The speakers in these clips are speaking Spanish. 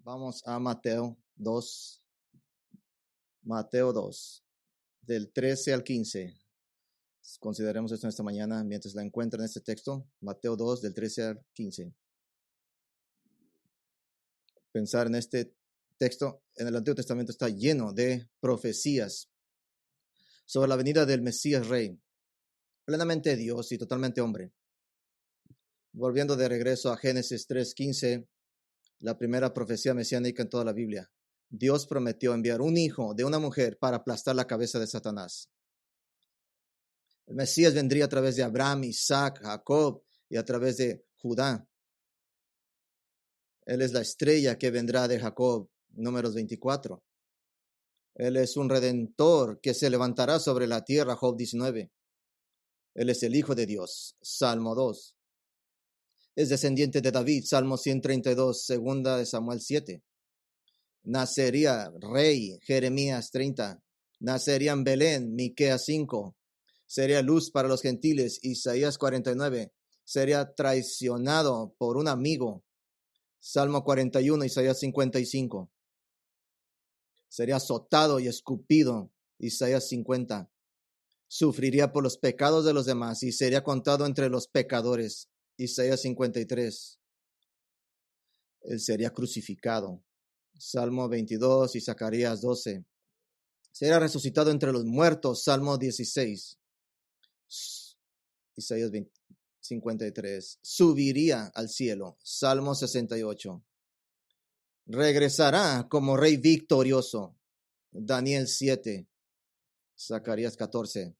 Vamos a Mateo 2, del 13 al 15. Consideremos esto esta mañana mientras la encuentran en este texto. Mateo 2, del 13 al 15. Pensar en este texto, en el Antiguo Testamento está lleno de profecías sobre la venida del Mesías Rey, plenamente Dios y totalmente hombre. Volviendo de regreso a Génesis 3:15, la primera profecía mesiánica en toda la Biblia. Dios prometió enviar un hijo de una mujer para aplastar la cabeza de Satanás. El Mesías vendría a través de Abraham, Isaac, Jacob y a través de Judá. Él es la estrella que vendrá de Jacob, Números 24. Él es un redentor que se levantará sobre la tierra, Job 19. Él es el Hijo de Dios, Salmo 2. Es descendiente de David, Salmo 132, segunda de Samuel 7. Nacería rey, Jeremías 30. Nacería en Belén, Miqueas 5. Sería luz para los gentiles, Isaías 49. Sería traicionado por un amigo, Salmo 41, Isaías 55. Sería azotado y escupido, Isaías 50. Sufriría por los pecados de los demás y sería contado entre los pecadores, Isaías 53. Él sería crucificado, Salmo 22 y Zacarías 12. Sería resucitado entre los muertos, Salmo 16. Isaías 53. Subiría al cielo, Salmo 68. Regresará como rey victorioso, Daniel 7, Zacarías 14.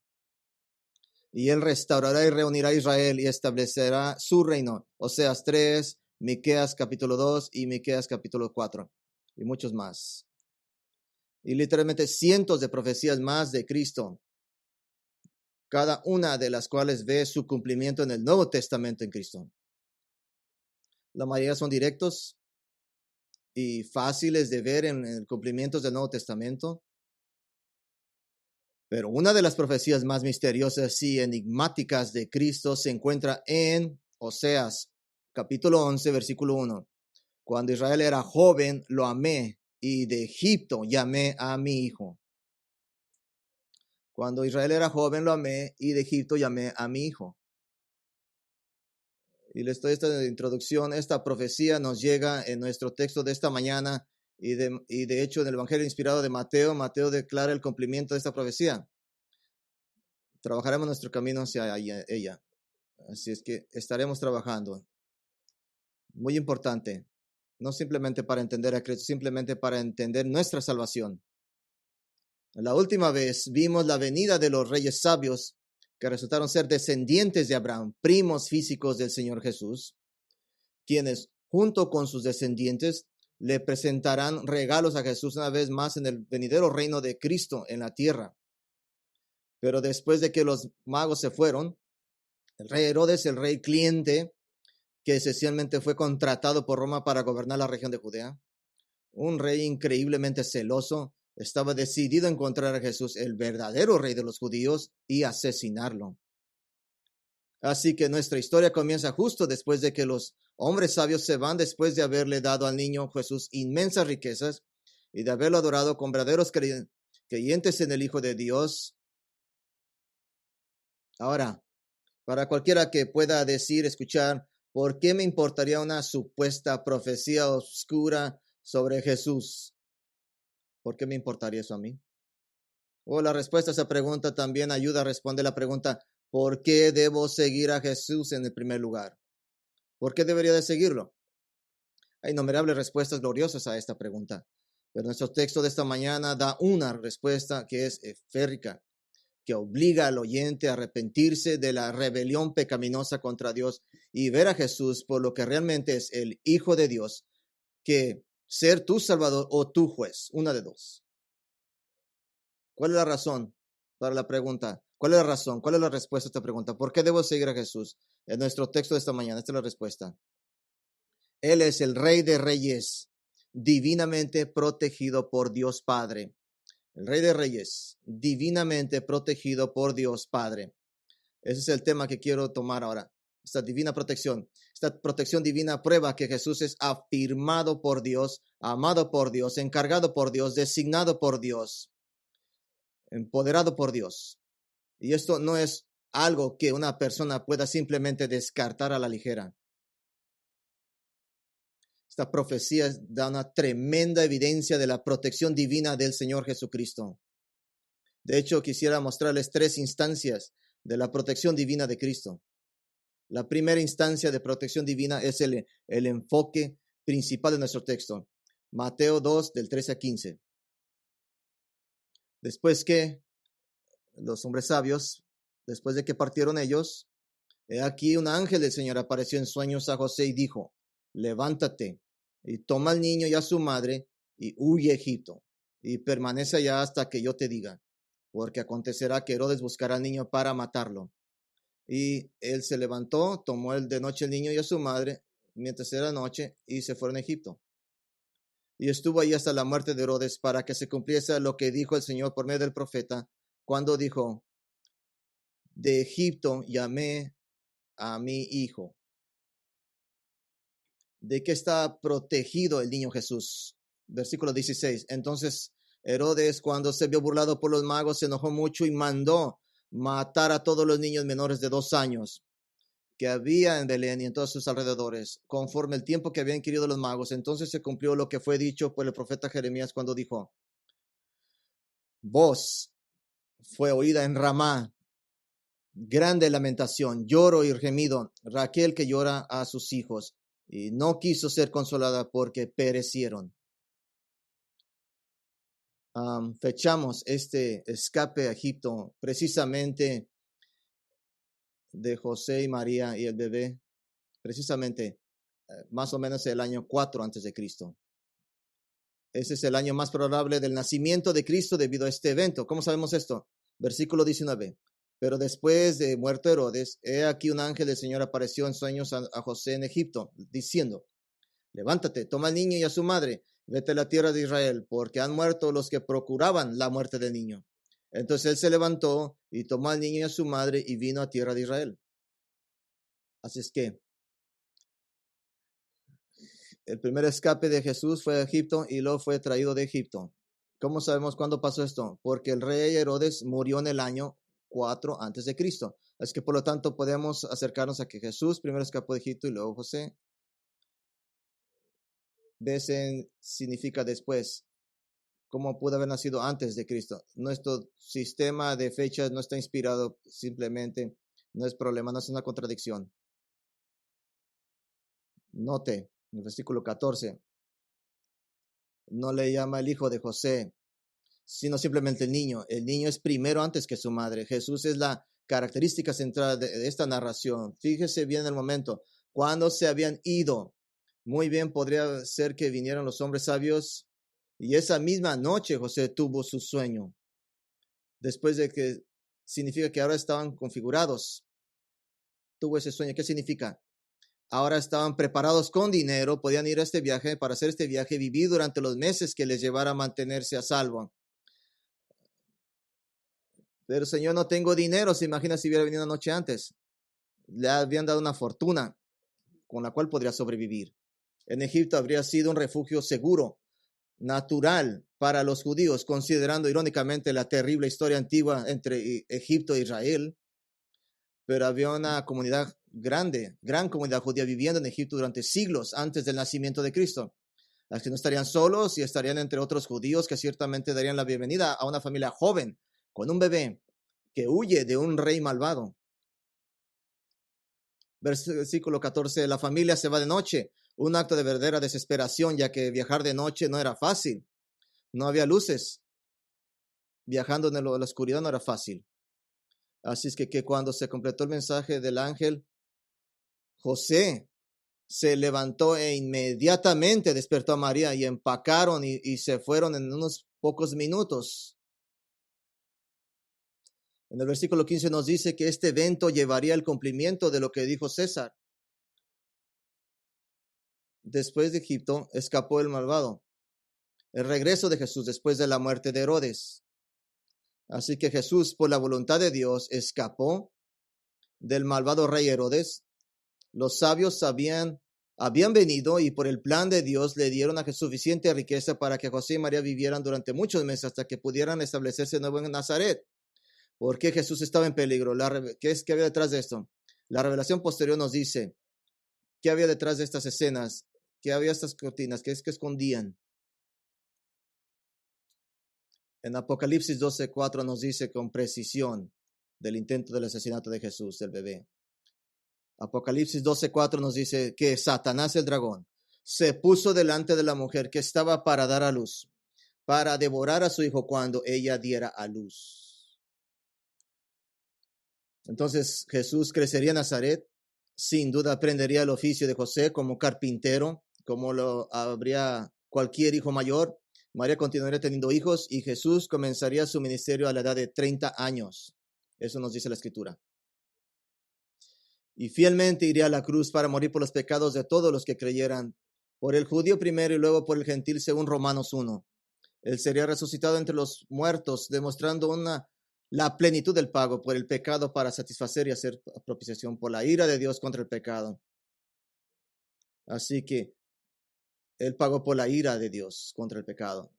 Y él restaurará y reunirá a Israel y establecerá su reino, Oseas 3, Miqueas capítulo 2 y Miqueas capítulo 4, y muchos más. Y literalmente cientos de profecías más de Cristo, cada una de las cuales ve su cumplimiento en el Nuevo Testamento en Cristo. La mayoría son directos y fáciles de ver en el cumplimiento del Nuevo Testamento. Pero una de las profecías más misteriosas y enigmáticas de Cristo se encuentra en Oseas, capítulo 11, versículo 1. Cuando Israel era joven, lo amé, y de Egipto llamé a mi hijo. Cuando Israel era joven, lo amé, y de Egipto llamé a mi hijo. Y les doy esta introducción. Esta profecía nos llega en nuestro texto de esta mañana, y de hecho en el Evangelio inspirado de Mateo. Mateo declara el cumplimiento de esta profecía. Trabajaremos nuestro camino hacia ella. Así es que estaremos trabajando. Muy importante. No simplemente para entender a Cristo, simplemente para entender nuestra salvación. La última vez vimos la venida de los reyes sabios que resultaron ser descendientes de Abraham, primos físicos del Señor Jesús, quienes junto con sus descendientes le presentarán regalos a Jesús una vez más en el venidero reino de Cristo en la tierra. Pero después de que los magos se fueron, el rey Herodes, el rey cliente, que esencialmente fue contratado por Roma para gobernar la región de Judea, un rey increíblemente celoso, estaba decidido a encontrar a Jesús, el verdadero rey de los judíos, y asesinarlo. Así que nuestra historia comienza justo después de que los hombres sabios se van, después de haberle dado al niño Jesús inmensas riquezas y de haberlo adorado con verdaderos creyentes en el Hijo de Dios. Ahora, para cualquiera que pueda decir, escuchar, ¿por qué me importaría una supuesta profecía oscura sobre Jesús? ¿Por qué me importaría eso a mí? O la respuesta a esa pregunta también ayuda a responder la pregunta, ¿por qué debo seguir a Jesús en el primer lugar? ¿Por qué debería de seguirlo? Hay innumerables respuestas gloriosas a esta pregunta, pero nuestro texto de esta mañana da una respuesta que es eférica, que obliga al oyente a arrepentirse de la rebelión pecaminosa contra Dios y ver a Jesús por lo que realmente es el Hijo de Dios, que ser tu Salvador o tu juez, una de dos. ¿Cuál es la razón para la pregunta? ¿Cuál es la razón? ¿Cuál es la respuesta a esta pregunta? ¿Por qué debo seguir a Jesús? En nuestro texto de esta mañana, esta es la respuesta. Él es el Rey de Reyes, divinamente protegido por Dios Padre. El Rey de Reyes, divinamente protegido por Dios Padre. Ese es el tema que quiero tomar ahora. Esta divina protección. Esta protección divina prueba que Jesús es afirmado por Dios, amado por Dios, encargado por Dios, designado por Dios, empoderado por Dios. Y esto no es algo que una persona pueda simplemente descartar a la ligera. Esta profecía da una tremenda evidencia de la protección divina del Señor Jesucristo. De hecho, quisiera mostrarles 3 instancias de la protección divina de Cristo. La primera instancia de protección divina es el enfoque principal de nuestro texto. Mateo 2, del 13 a 15. Después que los hombres sabios, después de que partieron ellos, he aquí un ángel del Señor apareció en sueños a José y dijo: levántate y toma al niño y a su madre y huye a Egipto y permanece allá hasta que yo te diga, porque acontecerá que Herodes buscará al niño para matarlo. Y él se levantó, tomó de noche el niño y a su madre, mientras era noche, y se fueron a Egipto. Y estuvo ahí hasta la muerte de Herodes, para que se cumpliese lo que dijo el Señor por medio del profeta, cuando dijo: de Egipto llamé a mi hijo. ¿De qué está protegido el niño Jesús? Versículo 16. Entonces Herodes, cuando se vio burlado por los magos, se enojó mucho y mandó matar a todos los niños menores de 2 años que había en Belén y en todos sus alrededores, conforme el tiempo que habían querido los magos. Entonces se cumplió lo que fue dicho por el profeta Jeremías cuando dijo: voz fue oída en Ramá, grande lamentación, lloro y gemido, Raquel que llora a sus hijos, y no quiso ser consolada porque perecieron. Fechamos este escape a Egipto precisamente de José y María y el bebé, precisamente más o menos el año 4 antes de Cristo. Ese es el año más probable del nacimiento de Cristo debido a este evento. ¿Cómo sabemos esto? Versículo 19. Pero después de muerto Herodes, he aquí un ángel del Señor apareció en sueños a José en Egipto, diciendo: levántate, toma al niño y a su madre, vete a la tierra de Israel, porque han muerto los que procuraban la muerte del niño. Entonces él se levantó y tomó al niño y a su madre y vino a tierra de Israel. Así es que el primer escape de Jesús fue a Egipto y luego fue traído de Egipto. ¿Cómo sabemos cuándo pasó esto? Porque el rey Herodes murió en el año 4 antes de Cristo. Es que por lo tanto podemos acercarnos a que Jesús primero escapó de Egipto y luego José. Besen significa después. ¿Cómo pudo haber nacido antes de Cristo? Nuestro sistema de fechas no está inspirado, simplemente no es problema, no es una contradicción. Note, en el versículo 14, no le llama el hijo de José, sino simplemente el niño. El niño es primero antes que su madre. Jesús es la característica central de esta narración. Fíjese bien el momento. Cuando se habían ido, muy bien podría ser que vinieran los hombres sabios y esa misma noche José tuvo su sueño. Después de que significa que ahora estaban configurados. Tuvo ese sueño. ¿Qué significa? Ahora estaban preparados con dinero, podían ir a este viaje, para hacer este viaje, vivir durante los meses que les llevara a mantenerse a salvo. Pero Señor, no tengo dinero. Se imagina si hubiera venido una noche antes. Le habían dado una fortuna con la cual podría sobrevivir. En Egipto habría sido un refugio seguro, natural para los judíos, considerando irónicamente la terrible historia antigua entre Egipto e Israel. Pero había una comunidad grande, gran comunidad judía viviendo en Egipto durante siglos antes del nacimiento de Cristo. Las que no estarían solos y estarían entre otros judíos que ciertamente darían la bienvenida a una familia joven con un bebé que huye de un rey malvado. Versículo 14, la familia se va de noche, un acto de verdadera desesperación, ya que viajar de noche no era fácil, no había luces, viajando en la oscuridad no era fácil. Así es que cuando se completó el mensaje del ángel, José se levantó e inmediatamente despertó a María y empacaron y se fueron en unos pocos minutos. En el versículo 15 nos dice que este evento llevaría al cumplimiento de lo que dijo César. Después de Egipto escapó el malvado. El regreso de Jesús después de la muerte de Herodes. Así que Jesús, por la voluntad de Dios, escapó del malvado rey Herodes Los sabios habían venido y por el plan de Dios le dieron a Jesús suficiente riqueza para que José y María vivieran durante muchos meses hasta que pudieran establecerse de nuevo en Nazaret. ¿Por qué Jesús estaba en peligro? ¿Qué había detrás de esto? La revelación posterior nos dice qué había detrás de estas escenas, qué había estas cortinas, qué es que escondían. En Apocalipsis 12:4 nos dice con precisión del intento del asesinato de Jesús, del bebé. Apocalipsis 12:4 nos dice que Satanás, el dragón, se puso delante de la mujer que estaba para dar a luz, para devorar a su hijo cuando ella diera a luz. Entonces Jesús crecería en Nazaret, sin duda aprendería el oficio de José como carpintero, como lo habría cualquier hijo mayor. María continuaría teniendo hijos y Jesús comenzaría su ministerio a la edad de 30 años. Eso nos dice la Escritura. Y fielmente iría a la cruz para morir por los pecados de todos los que creyeran, por el judío primero y luego por el gentil, según Romanos 1. Él sería resucitado entre los muertos, demostrando la plenitud del pago por el pecado para satisfacer y hacer propiciación por la ira de Dios contra el pecado. Así que Él pagó por la ira de Dios contra el pecado.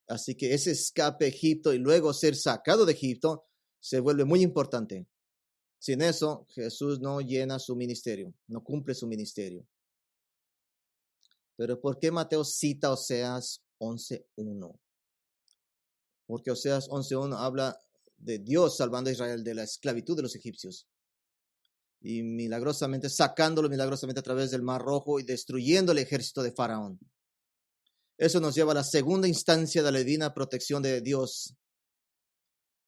Así que ese escape a Egipto y luego ser sacado de Egipto se vuelve muy importante. Sin eso, Jesús no llena su ministerio, no cumple su ministerio. Pero ¿por qué Mateo cita Oseas 11:1? Porque Oseas 11:1 habla de Dios salvando a Israel de la esclavitud de los egipcios y sacándolo milagrosamente a través del Mar Rojo y destruyendo el ejército de Faraón. Eso nos lleva a la segunda instancia de la divina protección de Dios,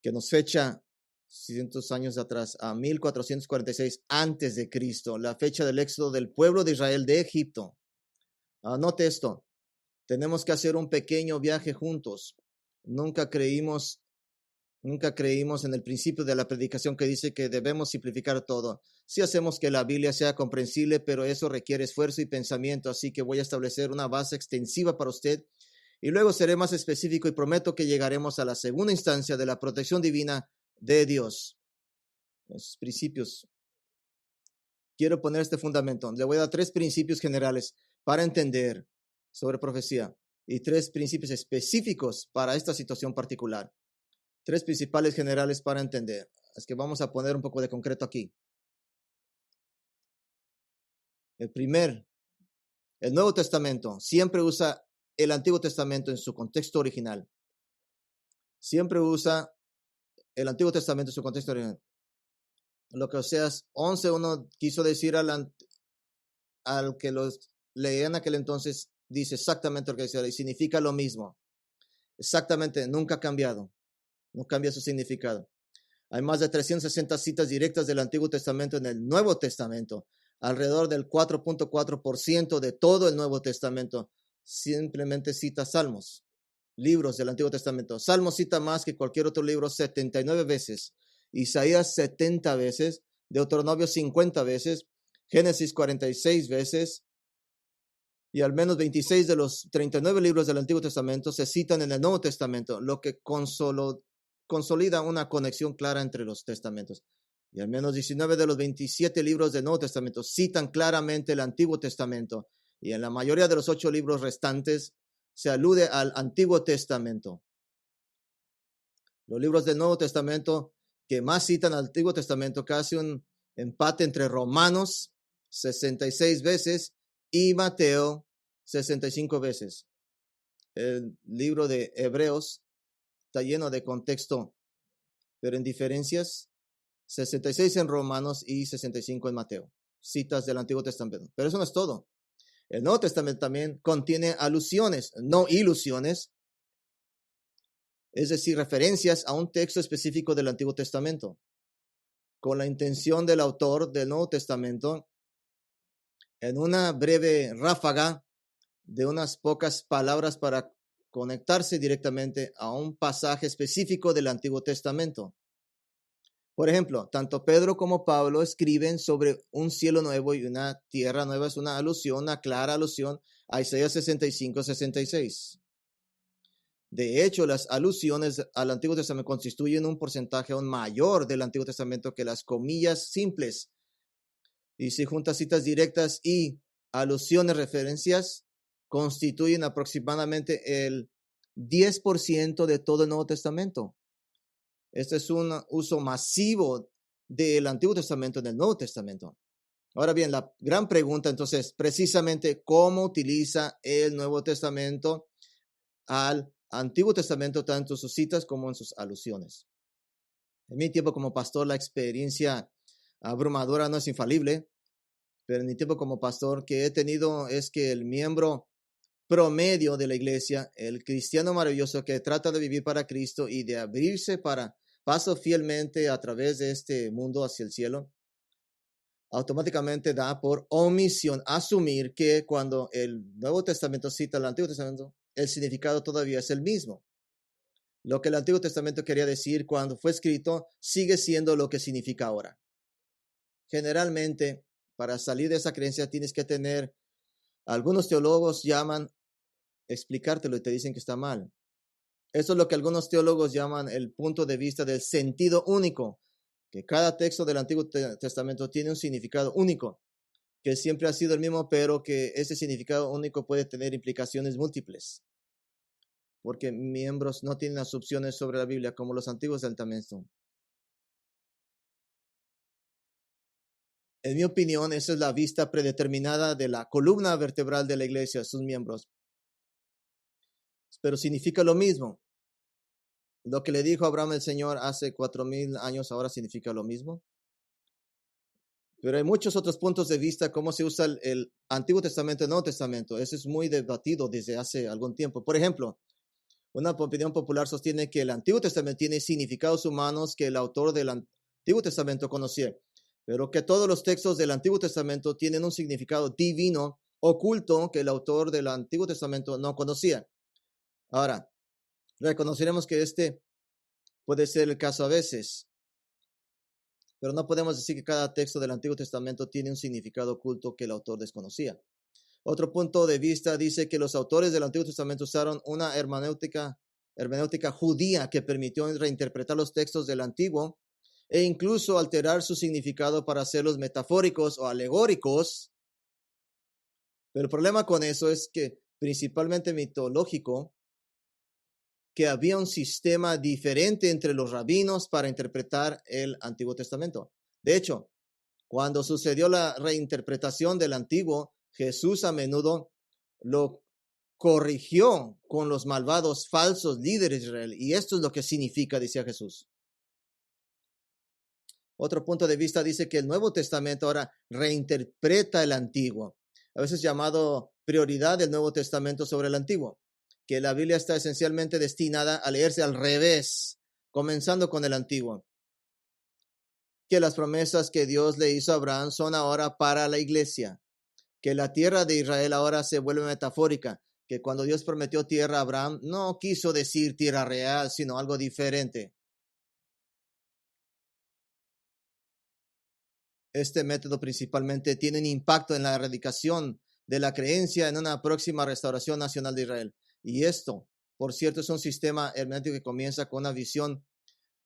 que nos fecha 600 años atrás, a 1446 antes de Cristo, la fecha del éxodo del pueblo de Israel de Egipto. Anote esto, tenemos que hacer un pequeño viaje juntos. Nunca creímos en el principio de la predicación que dice que debemos simplificar todo. Sí hacemos que la Biblia sea comprensible, pero eso requiere esfuerzo y pensamiento, así que voy a establecer una base extensiva para usted y luego seré más específico y prometo que llegaremos a la segunda instancia de la protección divina de Dios. Esos principios. Quiero poner este fundamento. Le voy a dar 3 principios generales para entender sobre profecía y 3 principios específicos para esta situación particular. 3 principales generales para entender. Es que vamos a poner un poco de concreto aquí. El Nuevo Testamento siempre usa el Antiguo Testamento en su contexto original. Siempre usa el Antiguo Testamento en su contexto original. Lo que Oseas 11:1 quiso decir al que los leía en aquel entonces, dice exactamente lo que decía y significa lo mismo. Exactamente, nunca ha cambiado. No cambia su significado. Hay más de 360 citas directas del Antiguo Testamento en el Nuevo Testamento. Alrededor del 4.4% de todo el Nuevo Testamento simplemente cita salmos, libros del Antiguo Testamento. Salmos cita más que cualquier otro libro 79 veces, Isaías 70 veces, Deuteronomio 50 veces, Génesis 46 veces, y al menos 26 de los 39 libros del Antiguo Testamento se citan en el Nuevo Testamento, lo que consolida una conexión clara entre los testamentos. Y al menos 19 de los 27 libros del Nuevo Testamento citan claramente el Antiguo Testamento. Y en la mayoría de los 8 libros restantes se alude al Antiguo Testamento. Los libros del Nuevo Testamento que más citan al Antiguo Testamento, casi un empate entre Romanos 66 veces y Mateo 65 veces. El libro de Hebreos está lleno de contexto, pero en diferencias, 66 en Romanos y 65 en Mateo, citas del Antiguo Testamento. Pero eso no es todo. El Nuevo Testamento también contiene alusiones, no ilusiones, es decir, referencias a un texto específico del Antiguo Testamento, con la intención del autor del Nuevo Testamento, en una breve ráfaga de unas pocas palabras para conectarse directamente a un pasaje específico del Antiguo Testamento. Por ejemplo, tanto Pedro como Pablo escriben sobre un cielo nuevo y una tierra nueva. Es una alusión, una clara alusión a Isaías 65-66. De hecho, las alusiones al Antiguo Testamento constituyen un porcentaje aún mayor del Antiguo Testamento que las comillas simples Y si juntas citas directas y alusiones, referencias, constituyen aproximadamente el 10% de todo el Nuevo Testamento. Este es un uso masivo del Antiguo Testamento en el Nuevo Testamento. Ahora bien, la gran pregunta entonces, precisamente, ¿cómo utiliza el Nuevo Testamento al Antiguo Testamento, tanto en sus citas como en sus alusiones? En mi tiempo como pastor, la experiencia abrumadora no es infalible, pero en mi tiempo como pastor que he tenido es que el miembro promedio de la iglesia, el cristiano maravilloso que trata de vivir para Cristo y de abrirse para paso fielmente a través de este mundo hacia el cielo, automáticamente da por omisión asumir que cuando el Nuevo Testamento cita el Antiguo Testamento, el significado todavía es el mismo. Lo que el Antiguo Testamento quería decir cuando fue escrito sigue siendo lo que significa ahora. Generalmente, para salir de esa creencia tienes que tener, algunos teólogos llaman explicártelo y te dicen que está mal. Eso es lo que algunos teólogos llaman el punto de vista del sentido único, que cada texto del Antiguo Testamento tiene un significado único, que siempre ha sido el mismo, pero que ese significado único puede tener implicaciones múltiples, porque miembros no tienen asumciones sobre la Biblia como los antiguos del Testamento. En mi opinión, esa es la vista predeterminada de la columna vertebral de la iglesia, sus miembros. Pero significa lo mismo. Lo que le dijo a Abraham el Señor hace 4,000 años ahora significa lo mismo. Pero hay muchos otros puntos de vista cómo se usa el Antiguo Testamento y el Nuevo Testamento. Eso es muy debatido desde hace algún tiempo. Por ejemplo, una opinión popular sostiene que el Antiguo Testamento tiene significados humanos que el autor del Antiguo Testamento conocía, pero que todos los textos del Antiguo Testamento tienen un significado divino oculto que el autor del Antiguo Testamento no conocía. Ahora, reconoceremos que este puede ser el caso a veces, pero no podemos decir que cada texto del Antiguo Testamento tiene un significado oculto que el autor desconocía. Otro punto de vista dice que los autores del Antiguo Testamento usaron una hermenéutica judía que permitió reinterpretar los textos del Antiguo e incluso alterar su significado para hacerlos metafóricos o alegóricos. Pero el problema con eso es que, principalmente mitológico, que había un sistema diferente entre los rabinos para interpretar el Antiguo Testamento. De hecho, cuando sucedió la reinterpretación del Antiguo, Jesús a menudo lo corrigió con los malvados falsos líderes de Israel. Y esto es lo que significa, decía Jesús. Otro punto de vista dice que el Nuevo Testamento ahora reinterpreta el Antiguo, a veces llamado prioridad del Nuevo Testamento sobre el Antiguo, que la Biblia está esencialmente destinada a leerse al revés, comenzando con el Antiguo, que las promesas que Dios le hizo a Abraham son ahora para la iglesia, que la tierra de Israel ahora se vuelve metafórica, que cuando Dios prometió tierra a Abraham, no quiso decir tierra real, sino algo diferente. Este método principalmente tiene un impacto en la erradicación de la creencia en una próxima restauración nacional de Israel. Y esto, por cierto, es un sistema hermenéutico que comienza con una visión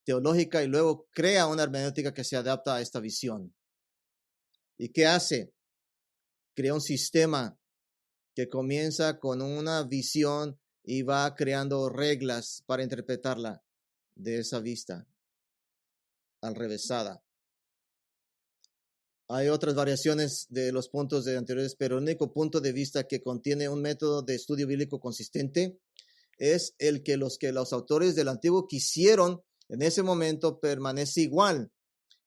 teológica y luego crea una hermenéutica que se adapta a esta visión. ¿Y qué hace? Crea un sistema que comienza con una visión y va creando reglas para interpretarla de esa vista alrevesada. Hay otras variaciones de los puntos de anteriores, pero el único punto de vista que contiene un método de estudio bíblico consistente es el que los autores del Antiguo quisieron en ese momento permanece igual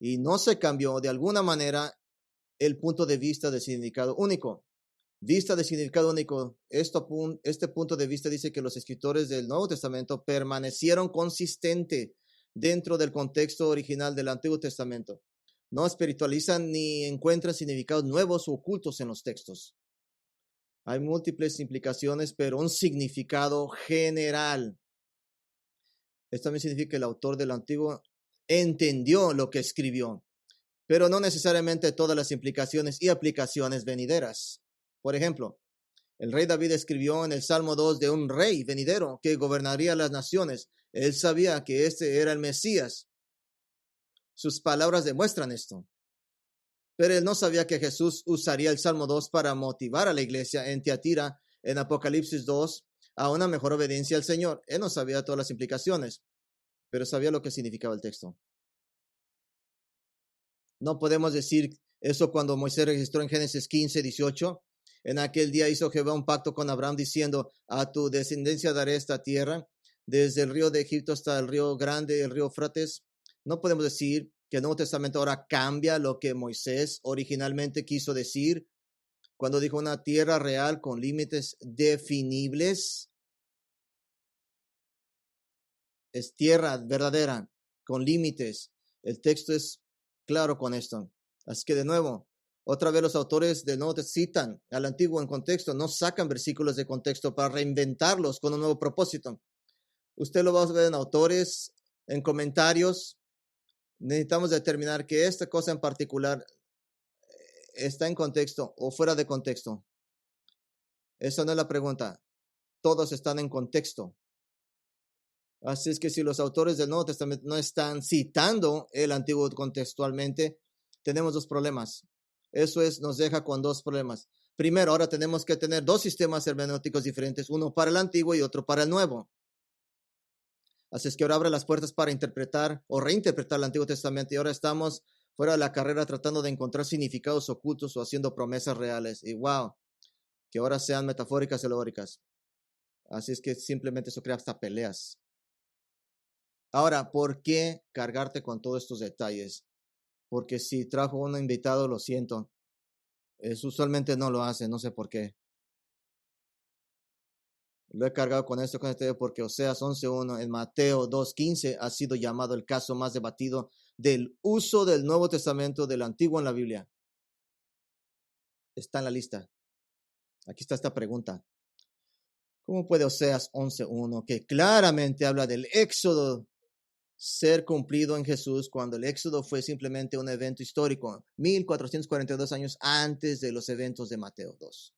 y no se cambió de alguna manera el punto de vista de significado único. Vista de significado único, este punto de vista dice que los escritores del Nuevo Testamento permanecieron consistentes dentro del contexto original del Antiguo Testamento. No espiritualizan ni encuentran significados nuevos o ocultos en los textos. Hay múltiples implicaciones, pero un significado general. Esto también significa que el autor del Antiguo entendió lo que escribió, pero no necesariamente todas las implicaciones y aplicaciones venideras. Por ejemplo, el rey David escribió en el Salmo 2 de un rey venidero que gobernaría las naciones. Él sabía que este era el Mesías. Sus palabras demuestran esto. Pero él no sabía que Jesús usaría el Salmo 2 para motivar a la iglesia en Tiatira, en Apocalipsis 2, a una mejor obediencia al Señor. Él no sabía todas las implicaciones, pero sabía lo que significaba el texto. No podemos decir eso cuando Moisés registró en Génesis 15, 18. En aquel día hizo Jehová un pacto con Abraham diciendo, a tu descendencia daré esta tierra, desde el río de Egipto hasta el río grande, el río Eufrates. No podemos decir que el Nuevo Testamento ahora cambia lo que Moisés originalmente quiso decir cuando dijo una tierra real con límites definibles. Es tierra verdadera con límites. El texto es claro con esto. Así que de nuevo, otra vez los autores del Nuevo Testamento citan al Antiguo en contexto, no sacan versículos de contexto para reinventarlos con un nuevo propósito. Usted lo va a ver en autores, en comentarios. Necesitamos determinar que esta cosa en particular está en contexto o fuera de contexto. Esa no es la pregunta. Todos están en contexto. Así es que si los autores del Nuevo Testamento no están citando el Antiguo contextualmente, tenemos dos problemas. Eso nos deja con dos problemas. Primero, ahora tenemos que tener dos sistemas hermenéuticos diferentes, uno para el Antiguo y otro para el Nuevo. Así es que ahora abre las puertas para interpretar o reinterpretar el Antiguo Testamento y ahora estamos fuera de la carrera tratando de encontrar significados ocultos o haciendo promesas reales. Y wow, que ahora sean metafóricas y alegóricas. Así es que simplemente eso crea hasta peleas. Ahora, ¿por qué cargarte con todos estos detalles? Porque si trajo un invitado, lo siento. Usualmente no lo hace, no sé por qué. Lo he cargado con esto porque Oseas 11.1 en Mateo 2.15 ha sido llamado el caso más debatido del uso del Nuevo Testamento del Antiguo en la Biblia. Está en la lista. Aquí está esta pregunta. ¿Cómo puede Oseas 11.1, que claramente habla del éxodo, ser cumplido en Jesús cuando el éxodo fue simplemente un evento histórico, 1442 años antes de los eventos de Mateo 2?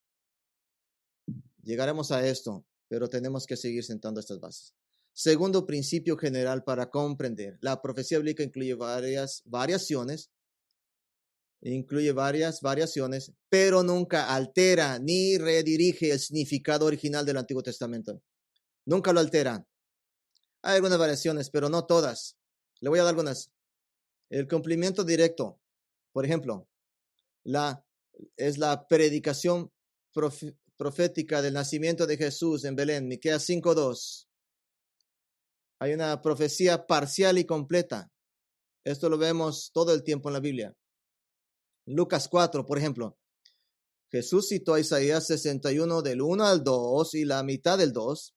Llegaremos a esto, pero tenemos que seguir sentando estas bases. Segundo principio general para comprender. La profecía bíblica incluye varias variaciones, pero nunca altera ni redirige el significado original del Antiguo Testamento. Nunca lo altera. Hay algunas variaciones, pero no todas. Le voy a dar algunas. El cumplimiento directo, por ejemplo, es la predicación profética del nacimiento de Jesús en Belén, Miqueas 5:2. Hay una profecía parcial y completa. Esto lo vemos todo el tiempo en la Biblia. Lucas 4, por ejemplo. Jesús citó a Isaías 61 del 1 al 2 y la mitad del 2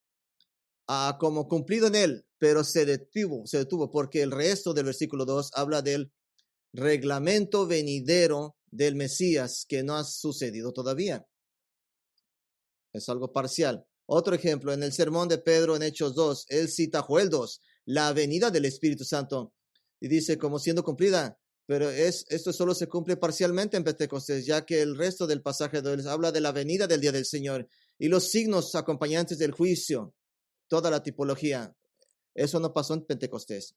como cumplido en él, pero se detuvo porque el resto del versículo 2 habla del reglamento venidero del Mesías que no ha sucedido todavía. Es algo parcial. Otro ejemplo, en el sermón de Pedro en Hechos 2, él cita Joel 2, la venida del Espíritu Santo, y dice como siendo cumplida, pero esto solo se cumple parcialmente en Pentecostés, ya que el resto del pasaje de él habla de la venida del día del Señor y los signos acompañantes del juicio, toda la tipología. Eso no pasó en Pentecostés.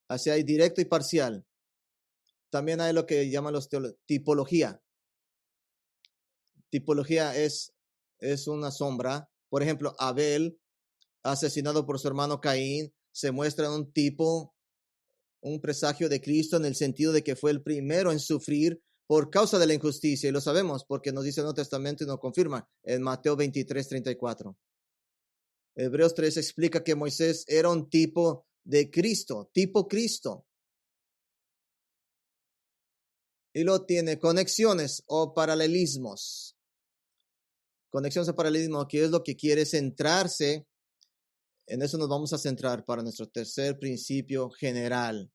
Así hay directo y parcial. También hay lo que llaman los tipología. Tipología es una sombra. Por ejemplo, Abel, asesinado por su hermano Caín, se muestra un tipo, un presagio de Cristo en el sentido de que fue el primero en sufrir por causa de la injusticia. Y lo sabemos porque nos dice el Nuevo Testamento y nos confirma en Mateo 23:34. Hebreos 3 explica que Moisés era un tipo de Cristo, tipo Cristo. Y lo tiene conexiones o paralelismos. Conexiones o paralelismo, que es lo que quiere centrarse. En eso nos vamos a centrar para nuestro tercer principio general.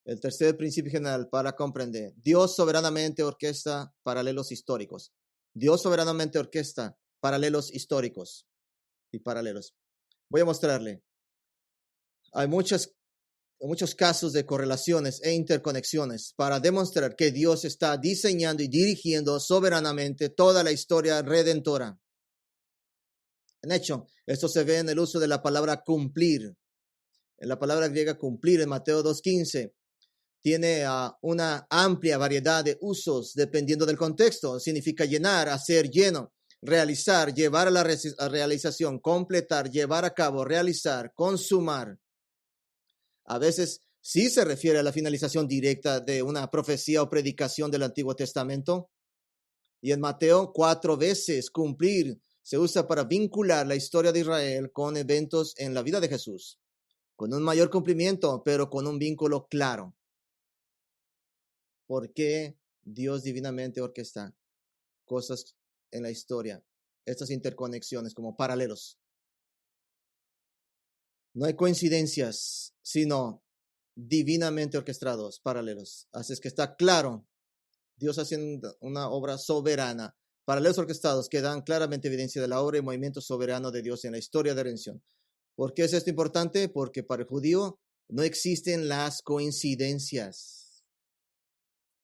El tercer principio general para comprender. Dios soberanamente orquesta paralelos históricos. Dios soberanamente orquesta paralelos históricos y paralelos. Voy a mostrarle. Hay muchos casos de correlaciones e interconexiones para demostrar que Dios está diseñando y dirigiendo soberanamente toda la historia redentora. En hecho, esto se ve en el uso de la palabra cumplir. En la palabra griega cumplir en Mateo 2:15. tiene una amplia variedad de usos dependiendo del contexto. Significa llenar, hacer lleno, realizar, llevar a la realización, completar, llevar a cabo, realizar, consumar. A veces sí se refiere a la finalización directa de una profecía o predicación del Antiguo Testamento. Y en Mateo 4 veces cumplir se usa para vincular la historia de Israel con eventos en la vida de Jesús, con un mayor cumplimiento, pero con un vínculo claro. ¿Por qué Dios divinamente orquesta cosas en la historia? Estas interconexiones como paralelos. No hay coincidencias, sino divinamente orquestados, paralelos. Así es que está claro, Dios haciendo una obra soberana. Paralelos orquestados que dan claramente evidencia de la obra y movimiento soberano de Dios en la historia de redención. ¿Por qué es esto importante? Porque para el judío no existen las coincidencias.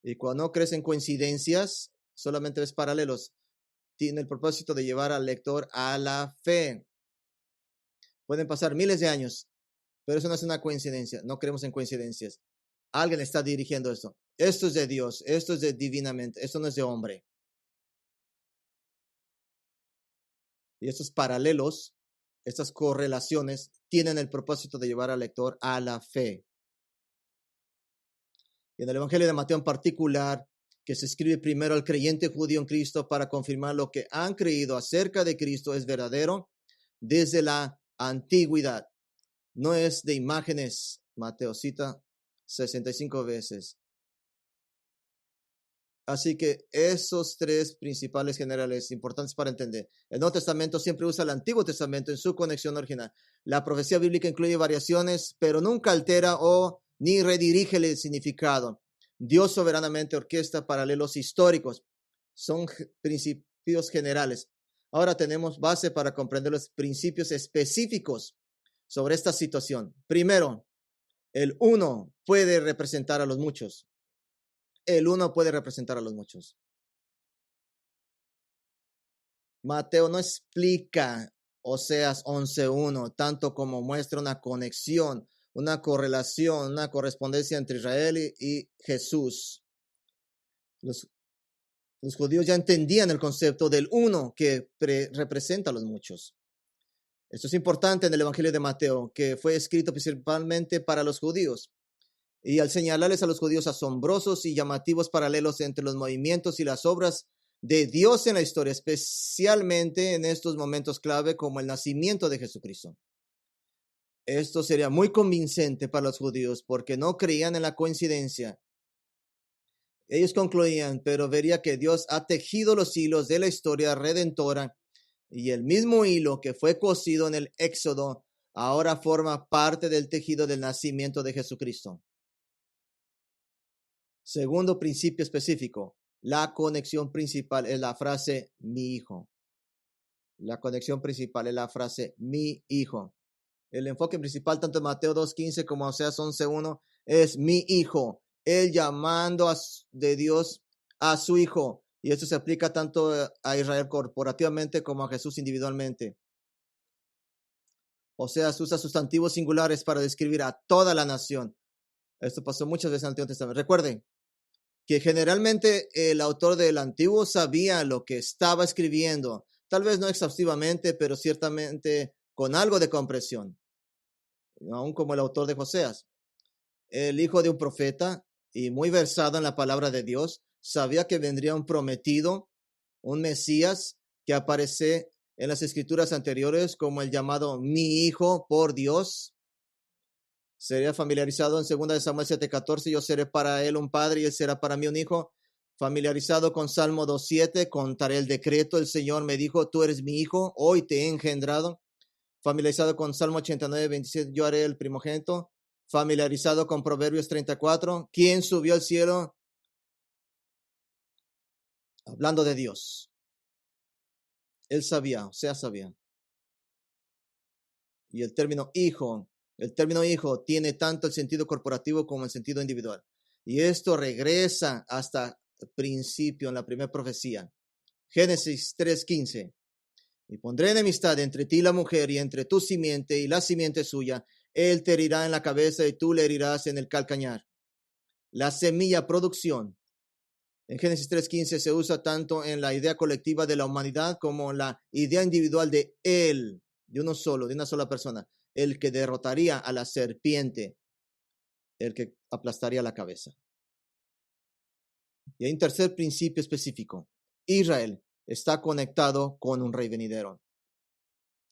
Y cuando no crees en coincidencias, solamente ves paralelos. Tiene el propósito de llevar al lector a la fe. Pueden pasar miles de años, pero eso no es una coincidencia. No creemos en coincidencias. Alguien está dirigiendo esto. Esto es de Dios, esto es de divinamente, esto no es de hombre. Y estos paralelos, estas correlaciones, tienen el propósito de llevar al lector a la fe. Y en el Evangelio de Mateo en particular, que se escribe primero al creyente judío en Cristo para confirmar lo que han creído acerca de Cristo es verdadero desde la antigüedad. No es de imágenes. Mateo cita 65 veces. Así que esos tres principales generales importantes para entender. El Nuevo Testamento siempre usa el Antiguo Testamento en su conexión original. La profecía bíblica incluye variaciones, pero nunca altera o ni redirige el significado. Dios soberanamente orquesta paralelos históricos. Son principios generales. Ahora tenemos base para comprender los principios específicos sobre esta situación. Primero, el uno puede representar a los muchos. El uno puede representar a los muchos. Mateo no explica Oseas 11:1 tanto como muestra una conexión, una correlación, una correspondencia entre Israel y Jesús. Los judíos ya entendían el concepto del uno que representa a los muchos. Esto es importante en el Evangelio de Mateo, que fue escrito principalmente para los judíos. Y al señalarles a los judíos asombrosos y llamativos paralelos entre los movimientos y las obras de Dios en la historia, especialmente en estos momentos clave como el nacimiento de Jesucristo. Esto sería muy convincente para los judíos porque no creían en la coincidencia. Ellos concluían, pero vería que Dios ha tejido los hilos de la historia redentora y el mismo hilo que fue cosido en el Éxodo ahora forma parte del tejido del nacimiento de Jesucristo. Segundo principio específico, la conexión principal es la frase mi hijo. La conexión principal es la frase mi hijo. El enfoque principal tanto en Mateo 2:15 como en Oseas 11:1 es mi hijo. El llamando de Dios a su hijo. Y esto se aplica tanto a Israel corporativamente como a Jesús individualmente. Oseas usa sustantivos singulares para describir a toda la nación. Esto pasó muchas veces en el Antiguo Testamento. Recuerden que generalmente el autor del Antiguo sabía lo que estaba escribiendo, tal vez no exhaustivamente, pero ciertamente con algo de comprensión, aún como el autor de Oseas. El hijo de un profeta y muy versado en la palabra de Dios, sabía que vendría un prometido, un Mesías que aparece en las escrituras anteriores como el llamado mi hijo por Dios. Sería familiarizado en 2 de Samuel 7:14, yo seré para él un padre y él será para mí un hijo. Familiarizado con Salmo 2:7, contaré el decreto, el Señor me dijo, tú eres mi hijo, hoy te he engendrado. Familiarizado con Salmo 89:27, yo haré el primogénito. Familiarizado con Proverbios 34, ¿quién subió al cielo? Hablando de Dios. Él sabía, o sea, sabía. Y el término hijo tiene tanto el sentido corporativo como el sentido individual. Y esto regresa hasta el principio en la primera profecía. Génesis 3:15. Y pondré enemistad entre ti y la mujer y entre tu simiente y la simiente suya. Él te herirá en la cabeza y tú le herirás en el calcañar. la semilla producción. En Génesis 3:15 se usa tanto en la idea colectiva de la humanidad como en la idea individual de él, de uno solo, de una sola persona, el que derrotaría a la serpiente, el que aplastaría la cabeza. Y hay un tercer principio específico. Israel está conectado con un rey venidero.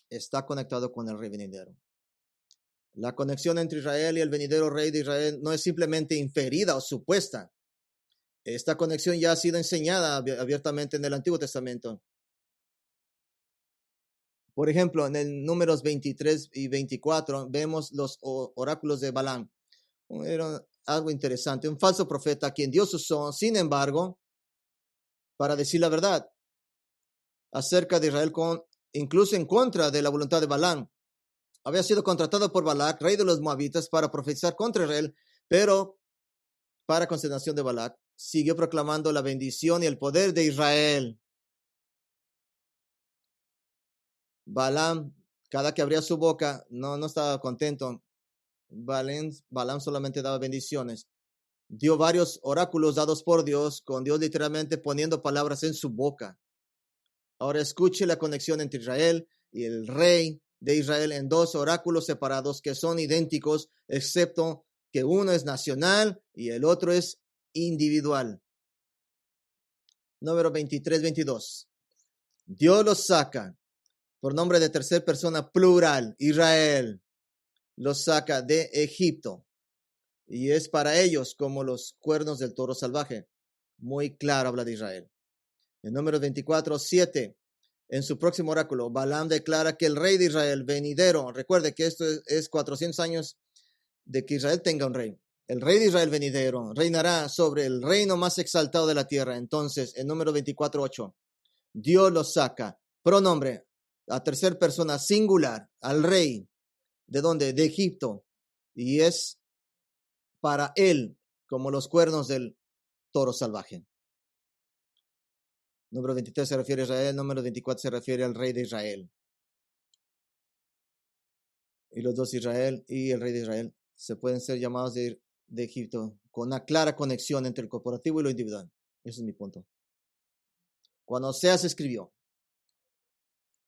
Está conectado con el rey venidero. La conexión entre Israel y el venidero rey de Israel no es simplemente inferida o supuesta. Esta conexión ya ha sido enseñada abiertamente en el Antiguo Testamento. Por ejemplo, en el Números 23 y 24 vemos los oráculos de Balaam. Era algo interesante. Un falso profeta a quien Dios usó, sin embargo, para decir la verdad acerca de Israel, incluso en contra de la voluntad de Balaam. Había sido contratado por Balac, rey de los Moabitas, para profetizar contra Israel, pero para consternación de Balac, siguió proclamando la bendición y el poder de Israel. Balaam, cada que abría su boca, no estaba contento. Balaam solamente daba bendiciones. Dio varios oráculos dados por Dios, con Dios literalmente poniendo palabras en su boca. Ahora escuche la conexión entre Israel y el rey de Israel en dos oráculos separados que son idénticos, excepto que uno es nacional y el otro es individual. Número 23-22. Dios los saca por nombre de tercera persona plural, Israel, los saca de Egipto. Y es para ellos como los cuernos del toro salvaje. Muy claro habla de Israel. En Números 24:7, en su próximo oráculo, Balaam declara que el rey de Israel venidero, recuerde que esto es 400 años de que Israel tenga un rey. El rey de Israel venidero reinará sobre el reino más exaltado de la tierra. Entonces, en Números 24:8, Dios lo saca, pronombre, a tercera persona singular, al rey. ¿De dónde? De Egipto. Y es para él como los cuernos del toro salvaje. Número 23 se refiere a Israel, número 24 se refiere al rey de Israel. Y los dos, Israel y el rey de Israel, se pueden ser llamados de Egipto con una clara conexión entre el corporativo y lo individual. Ese es mi punto. Cuando Oseas escribió,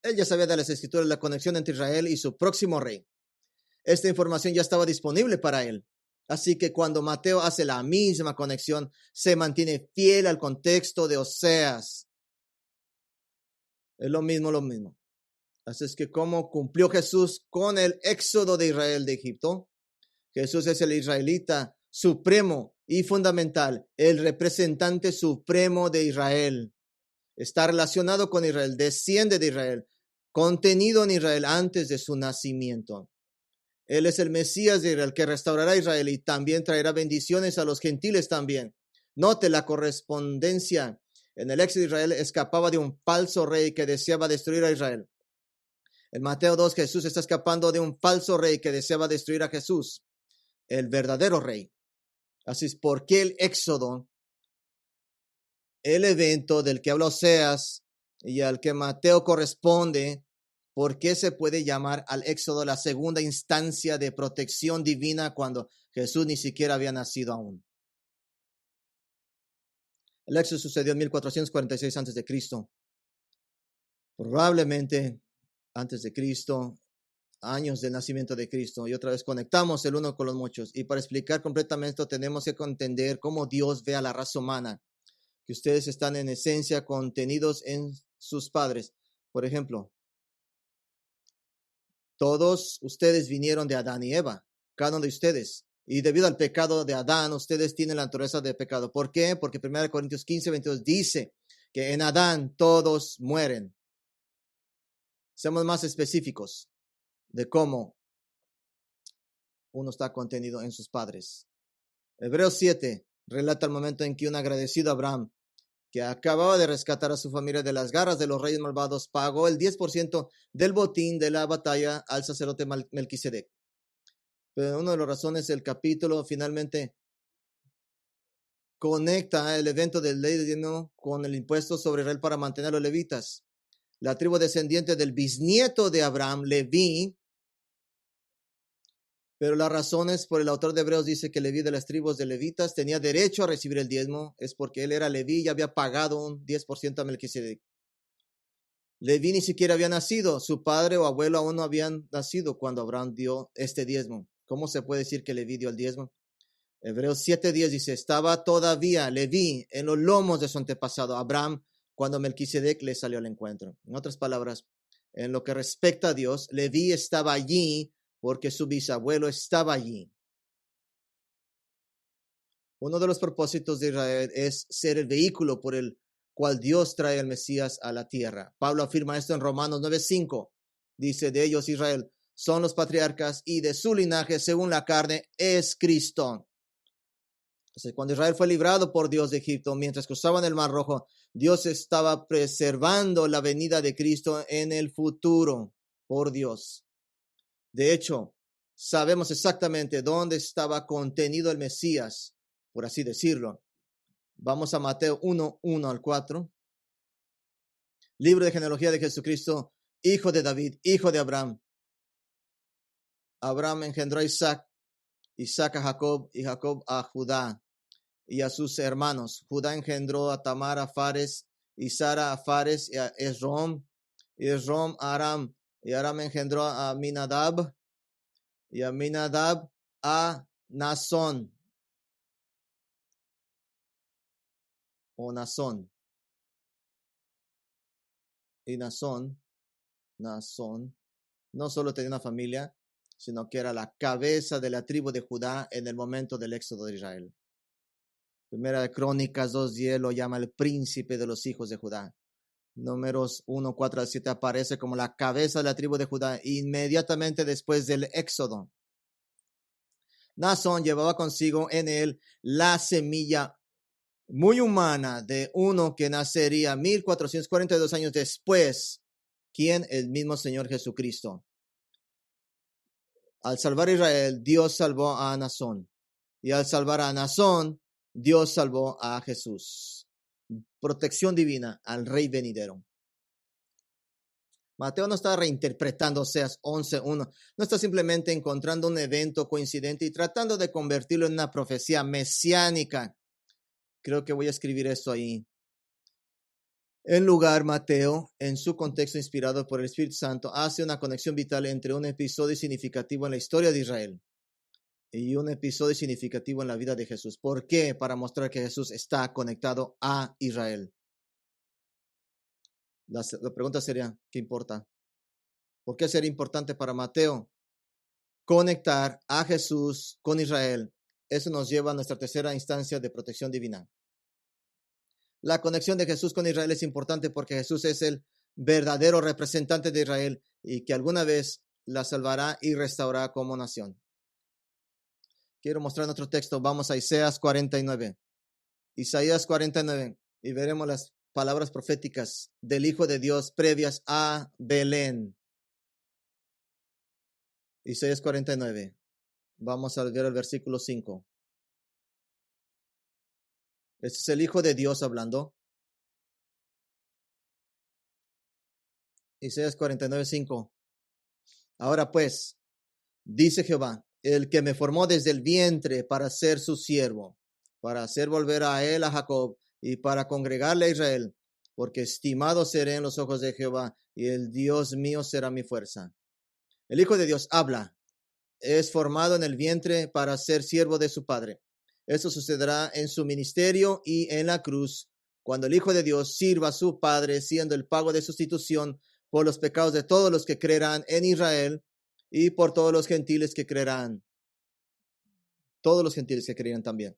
él ya sabía de las escrituras la conexión entre Israel y su próximo rey. Esta información ya estaba disponible para él. Así que cuando Mateo hace la misma conexión, se mantiene fiel al contexto de Oseas. Es lo mismo. Así es que como cumplió Jesús con el éxodo de Israel de Egipto, Jesús es el israelita supremo y fundamental, el representante supremo de Israel. Está relacionado con Israel, desciende de Israel, contenido en Israel antes de su nacimiento. Él es el Mesías de Israel que restaurará a Israel y también traerá bendiciones a los gentiles también. Note la correspondencia. En el éxodo de Israel escapaba de un falso rey que deseaba destruir a Israel. En Mateo 2, Jesús está escapando de un falso rey que deseaba destruir a Jesús, el verdadero rey. Así es porque el éxodo, el evento del que habla Oseas y al que Mateo corresponde, ¿por qué se puede llamar al éxodo la segunda instancia de protección divina cuando Jesús ni siquiera había nacido aún? El éxodo sucedió en 1446 a.C. Probablemente antes de Cristo, años del nacimiento de Cristo, y otra vez conectamos el uno con los muchos. Y para explicar completamente esto, tenemos que entender cómo Dios ve a la raza humana, que ustedes están en esencia contenidos en sus padres. Por ejemplo, todos ustedes vinieron de Adán y Eva, cada uno de ustedes. Y debido al pecado de Adán, ustedes tienen la naturaleza de pecado. ¿Por qué? Porque 1 Corintios 15:22 dice que en Adán todos mueren. Seamos más específicos de cómo uno está contenido en sus padres. Hebreos 7 relata el momento en que un agradecido Abraham, que acababa de rescatar a su familia de las garras de los reyes malvados, pagó el 10% del botín de la batalla al sacerdote Melquisedec. Pero una de las razones el capítulo finalmente conecta el evento del ley divino con el impuesto sobre Israel para mantener a los levitas. La tribu descendiente del bisnieto de Abraham, Leví, Pero las razones por el autor de Hebreos dice que Leví de las tribus de levitas tenía derecho a recibir el diezmo, es porque él era Leví y había pagado un 10% a Melquisedec. Leví ni siquiera había nacido, su padre o abuelo aún no habían nacido cuando Abraham dio este diezmo. ¿Cómo se puede decir que Leví dio el diezmo? Hebreos 7:10 dice, estaba todavía Leví en los lomos de su antepasado Abraham cuando Melquisedec le salió al encuentro. En otras palabras, en lo que respecta a Dios, Leví estaba allí porque su bisabuelo estaba allí. Uno de los propósitos de Israel es ser el vehículo por el cual Dios trae al Mesías a la tierra. Pablo afirma esto en Romanos 9:5. Dice, de ellos Israel son los patriarcas y de su linaje según la carne es Cristo. Entonces, cuando Israel fue librado por Dios de Egipto, mientras cruzaban el Mar Rojo, Dios estaba preservando la venida de Cristo en el futuro por Dios. De hecho, sabemos exactamente dónde estaba contenido el Mesías, por así decirlo. Vamos a Mateo 1:1 al 4. Libro de genealogía de Jesucristo, hijo de David, hijo de Abraham. Abraham engendró a Isaac, Isaac a Jacob y Jacob a Judá y a sus hermanos. Judá engendró a Tamar, a Fares, y Sara a Fares y a Esrom, y Esrom a Aram, y Aram engendró a Aminadab, y Aminadab a Nazón, o Nazón, y Nazón no solo tenía una familia, sino que era la cabeza de la tribu de Judá en el momento del éxodo de Israel. Primera de Crónicas 2:10 lo llama el príncipe de los hijos de Judá. Números 1:4-7 aparece como la cabeza de la tribu de Judá inmediatamente después del éxodo. Nazón llevaba consigo en él la semilla muy humana de uno que nacería 1442 años después, quien el mismo Señor Jesucristo. Al salvar a Israel, Dios salvó a Nazón. Y al salvar a Nazón, Dios salvó a Jesús. Protección divina al Rey venidero. Mateo no está reinterpretando Oseas 11:1. No está simplemente encontrando un evento coincidente y tratando de convertirlo en una profecía mesiánica. Creo que voy a escribir esto ahí. En lugar, Mateo, en su contexto inspirado por el Espíritu Santo, hace una conexión vital entre un episodio significativo en la historia de Israel y un episodio significativo en la vida de Jesús. ¿Por qué? Para mostrar que Jesús está conectado a Israel. La pregunta sería, ¿qué importa? ¿Por qué sería importante para Mateo conectar a Jesús con Israel? Eso nos lleva a nuestra tercera instancia de protección divina. La conexión de Jesús con Israel es importante porque Jesús es el verdadero representante de Israel y que alguna vez la salvará y restaurará como nación. Quiero mostrar otro texto. Vamos a Isaías 49. Isaías 49 y veremos las palabras proféticas del Hijo de Dios previas a Belén. Isaías 49. Vamos a ver el versículo 5. Este es el Hijo de Dios hablando. Isaías 49:5. Ahora pues, dice Jehová, el que me formó desde el vientre para ser su siervo, para hacer volver a él a Jacob y para congregarle a Israel, porque estimado seré en los ojos de Jehová y el Dios mío será mi fuerza. El Hijo de Dios habla, es formado en el vientre para ser siervo de su Padre. Eso sucederá en su ministerio y en la cruz, cuando el Hijo de Dios sirva a su Padre, siendo el pago de sustitución por los pecados de todos los que creerán en Israel y por todos los gentiles que creerán. Todos los gentiles que creerán también.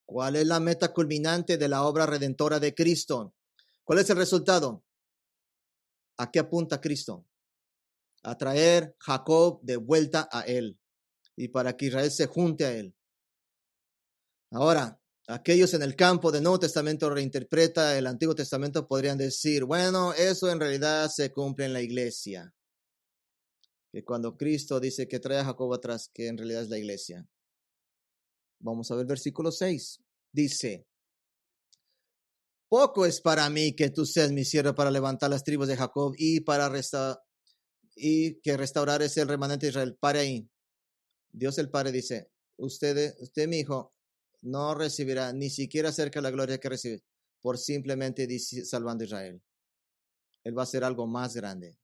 ¿Cuál es la meta culminante de la obra redentora de Cristo? ¿Cuál es el resultado? ¿A qué apunta Cristo? A traer Jacob de vuelta a él y para que Israel se junte a él. Ahora, aquellos en el campo del Nuevo Testamento reinterpreta el Antiguo Testamento podrían decir, bueno, eso en realidad se cumple en la iglesia. Que cuando Cristo dice que trae a Jacob atrás, que en realidad es la iglesia. Vamos a ver versículo 6. Dice, poco es para mí que tú seas mi siervo para levantar las tribus de Jacob y que restaurar es el remanente de Israel. Pare ahí. Dios el Padre dice, usted mi hijo, no recibirá ni siquiera cerca de la gloria que recibe por simplemente salvando a Israel. Él va a hacer algo más grande.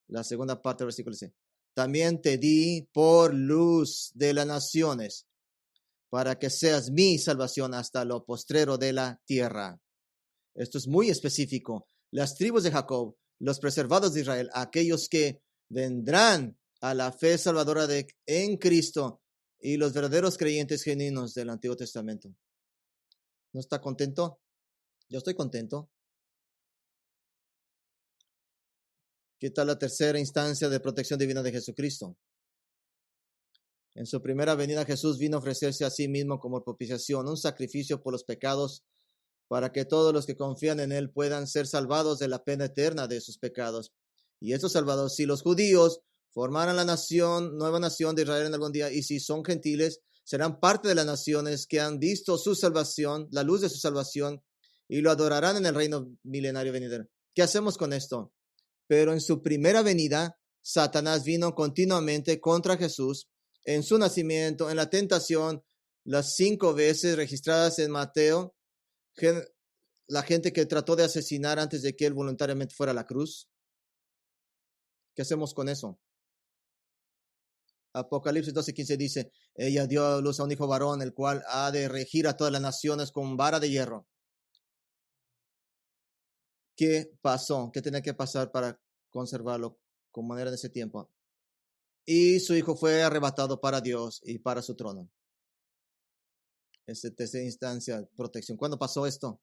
La segunda parte del versículo dice, también te di por luz de las naciones, para que seas mi salvación hasta lo postrero de la tierra. Esto es muy específico. Las tribus de Jacob, los preservados de Israel, aquellos que vendrán a la fe salvadora en Cristo y los verdaderos creyentes genuinos del Antiguo Testamento. ¿No está contento? Yo estoy contento. ¿Qué tal la tercera instancia de protección divina de Jesucristo? En su primera venida, Jesús vino a ofrecerse a sí mismo como propiciación, un sacrificio por los pecados, para que todos los que confían en Él puedan ser salvados de la pena eterna de sus pecados. Y estos salvados, si los judíos formaran la nueva nación de Israel en algún día, y si son gentiles, serán parte de las naciones que han visto su salvación, la luz de su salvación, y lo adorarán en el reino milenario venidero. ¿Qué hacemos con esto? Pero en su primera venida, Satanás vino continuamente contra Jesús en su nacimiento, en la tentación, las 5 veces registradas en Mateo, la gente que trató de asesinar antes de que él voluntariamente fuera a la cruz. ¿Qué hacemos con eso? Apocalipsis 12:15 dice, ella dio a luz a un hijo varón, el cual ha de regir a todas las naciones con vara de hierro. ¿Qué pasó? ¿Qué tenía que pasar para conservarlo como era en ese tiempo? Y su hijo fue arrebatado para Dios y para su trono. Esta tercera instancia, protección. ¿Cuándo pasó esto?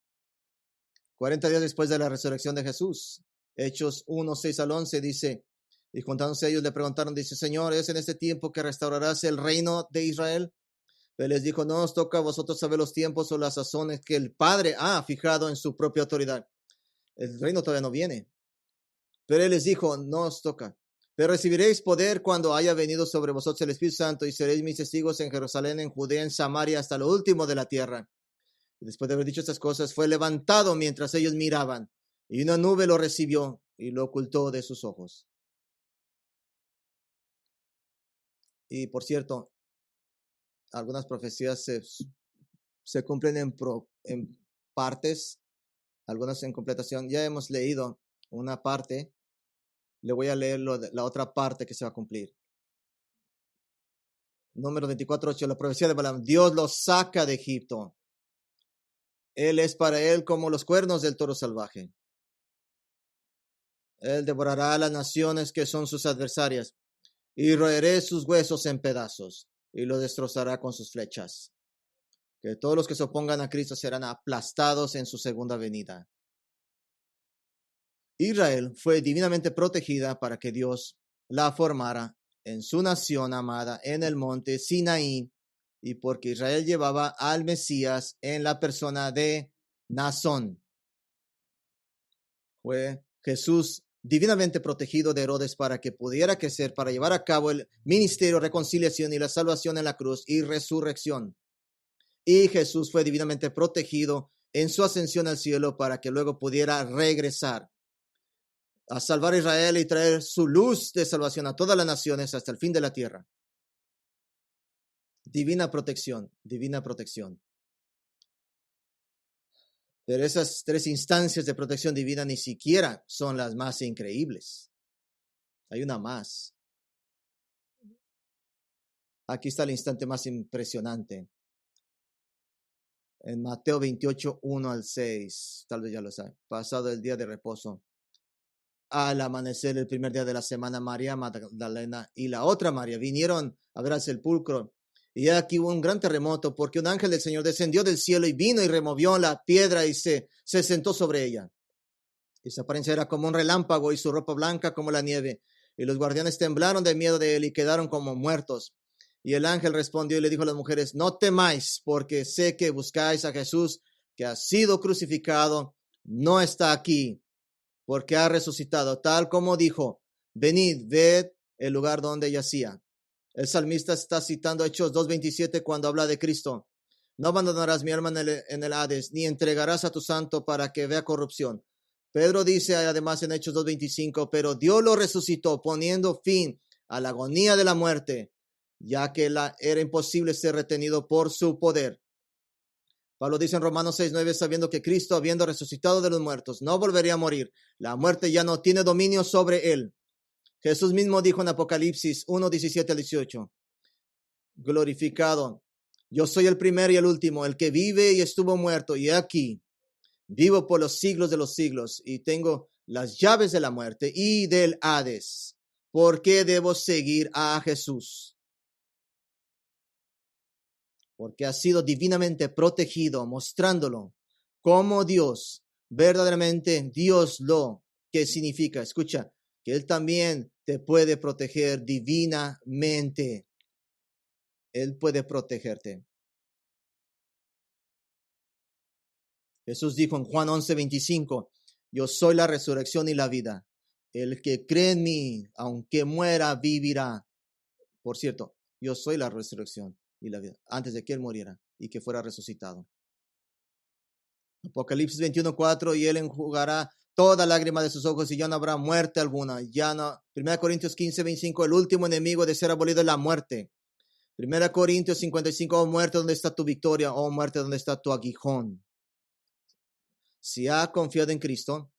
40 días después de la resurrección de Jesús. Hechos 1:6-11 dice, y juntándose ellos le preguntaron, dice, Señor, ¿es en este tiempo que restaurarás el reino de Israel? Él les dijo, no os toca a vosotros saber los tiempos o las sazones que el Padre ha fijado en su propia autoridad. El reino todavía no viene. Pero él les dijo, no os toca. Pero recibiréis poder cuando haya venido sobre vosotros el Espíritu Santo y seréis mis testigos en Jerusalén, en Judea, en Samaria, hasta lo último de la tierra. Y después de haber dicho estas cosas, fue levantado mientras ellos miraban, y una nube lo recibió y lo ocultó de sus ojos. Y por cierto, algunas profecías se cumplen en partes, algunas en completación. Ya hemos leído una parte. Le voy a leer la otra parte que se va a cumplir. Número 24:8, la profecía de Balaam. Dios los saca de Egipto. Él es para él como los cuernos del toro salvaje. Él devorará a las naciones que son sus adversarias, y roeré sus huesos en pedazos, y lo destrozará con sus flechas. Que todos los que se opongan a Cristo serán aplastados en su segunda venida. Israel fue divinamente protegida para que Dios la formara en su nación amada en el monte Sinaí, y porque Israel llevaba al Mesías en la persona de Nazón. Fue Jesús divinamente protegido de Herodes para que pudiera crecer, para llevar a cabo el ministerio, reconciliación y la salvación en la cruz y resurrección. Y Jesús fue divinamente protegido en su ascensión al cielo para que luego pudiera regresar a salvar a Israel y traer su luz de salvación a todas las naciones hasta el fin de la tierra. Divina protección, divina protección. Pero esas 3 instancias de protección divina ni siquiera son las más increíbles. Hay una más. Aquí está el instante más impresionante. En Mateo 28:1-6, tal vez ya lo sabe, pasado el día de reposo. Al amanecer el primer día de la semana, María Magdalena y la otra María vinieron a ver al sepulcro. Y aquí hubo un gran terremoto porque un ángel del Señor descendió del cielo y vino y removió la piedra y se sentó sobre ella. Y su apariencia era como un relámpago y su ropa blanca como la nieve. Y los guardianes temblaron de miedo de él y quedaron como muertos. Y el ángel respondió y le dijo a las mujeres, no temáis, porque sé que buscáis a Jesús, que ha sido crucificado, no está aquí, porque ha resucitado, tal como dijo. Venid, ved el lugar donde yacía. El salmista está citando Hechos 2:27 cuando habla de Cristo. No abandonarás mi alma en el Hades, ni entregarás a tu santo para que vea corrupción. Pedro dice además en Hechos 2:25, pero Dios lo resucitó, poniendo fin a la agonía de la muerte. ya que era imposible ser retenido por su poder. Pablo dice en Romanos 6:9, sabiendo que Cristo, habiendo resucitado de los muertos, no volvería a morir. La muerte ya no tiene dominio sobre él. Jesús mismo dijo en Apocalipsis 1:17-18, glorificado, yo soy el primero y el último, el que vive y estuvo muerto, y aquí, vivo por los siglos de los siglos, y tengo las llaves de la muerte y del Hades. ¿Por qué debo seguir a Jesús? Porque ha sido divinamente protegido, mostrándolo como Dios, verdaderamente Dios lo que significa. Escucha, que Él también te puede proteger divinamente. Él puede protegerte. Jesús dijo en Juan 11:25, yo soy la resurrección y la vida. El que cree en mí, aunque muera, vivirá. Por cierto, yo soy la resurrección y la vida, antes de que Él muriera y que fuera resucitado. Apocalipsis 21:4, y Él enjugará toda lágrima de sus ojos y ya no habrá muerte alguna. Ya no. 1 Corintios 15:25, el último enemigo de ser abolido es la muerte. 1 Corintios 55, oh muerte, ¿dónde está tu victoria? Oh muerte, ¿dónde está tu aguijón? Si ha confiado en Cristo,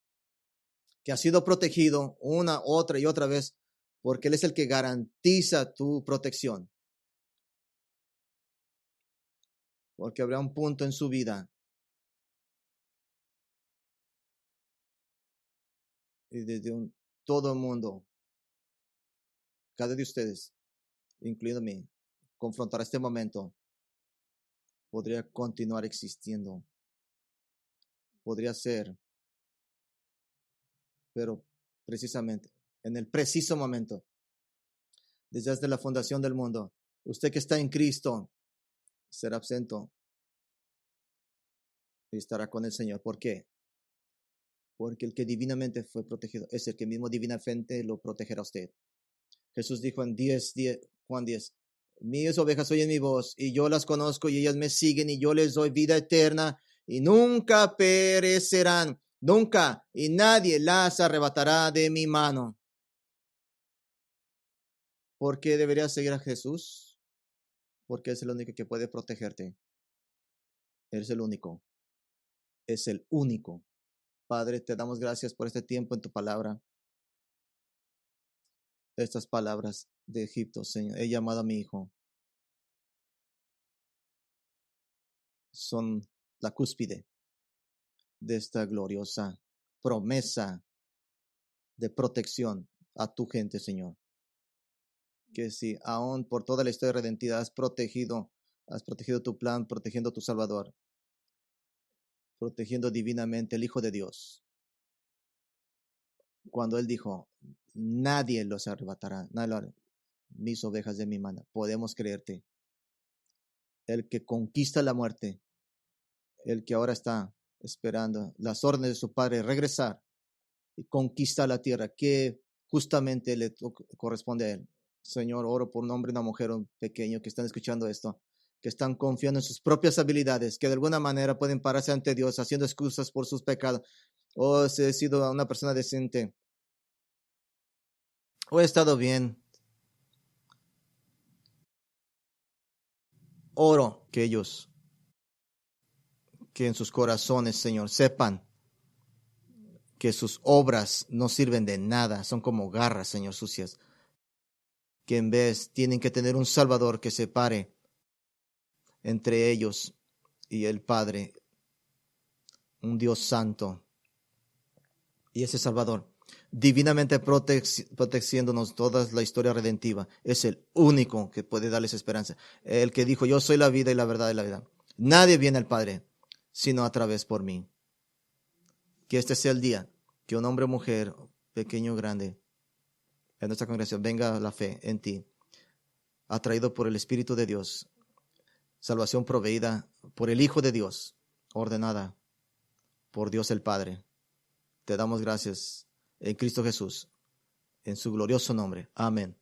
que ha sido protegido una, otra y otra vez, porque Él es el que garantiza tu protección. Porque habrá un punto en su vida y desde todo el mundo, cada de ustedes, incluido mí, confrontar este momento, podría continuar existiendo. Podría ser, pero precisamente en el preciso momento, desde la fundación del mundo, usted que está en Cristo será absento y estará con el Señor. ¿Por qué? Porque el que divinamente fue protegido es el que mismo divinamente lo protegerá a usted. Jesús dijo en Juan 10, mis ovejas oyen mi voz y yo las conozco y ellas me siguen y yo les doy vida eterna y nunca perecerán, nunca, y nadie las arrebatará de mi mano. ¿Por qué deberías seguir a Jesús? Porque es el único que puede protegerte. Él es el único. Es el único. Padre, te damos gracias por este tiempo en tu palabra. Estas palabras de Egipto, Señor, he llamado a mi hijo. Son la cúspide de esta gloriosa promesa de protección a tu gente, Señor. Que si aún por toda la historia redentiva has protegido tu plan, protegiendo a tu Salvador, protegiendo divinamente el Hijo de Dios. Cuando Él dijo, nadie los arrebatará, mis ovejas de mi mano, podemos creerte. El que conquista la muerte, el que ahora está esperando las órdenes de su Padre, regresar y conquista la tierra, que justamente le corresponde a Él. Señor, oro por un hombre y una mujer, un pequeño que están escuchando esto, que están confiando en sus propias habilidades, que de alguna manera pueden pararse ante Dios haciendo excusas por sus pecados. Oh, si he sido una persona decente, o he estado bien. Oro que ellos, que en sus corazones, Señor, sepan que sus obras no sirven de nada, son como garras, Señor, sucias, que en vez tienen que tener un Salvador que separe entre ellos y el Padre, un Dios santo, y ese Salvador, divinamente protegiéndonos toda la historia redentiva, es el único que puede darles esperanza. El que dijo, yo soy la vida y la verdad y la vida. Nadie viene al Padre, sino a través por mí. Que este sea el día que un hombre o mujer, pequeño o grande, en nuestra congregación venga la fe en ti, atraído por el Espíritu de Dios, salvación proveída por el Hijo de Dios, ordenada por Dios el Padre. Te damos gracias en Cristo Jesús, en su glorioso nombre. Amén.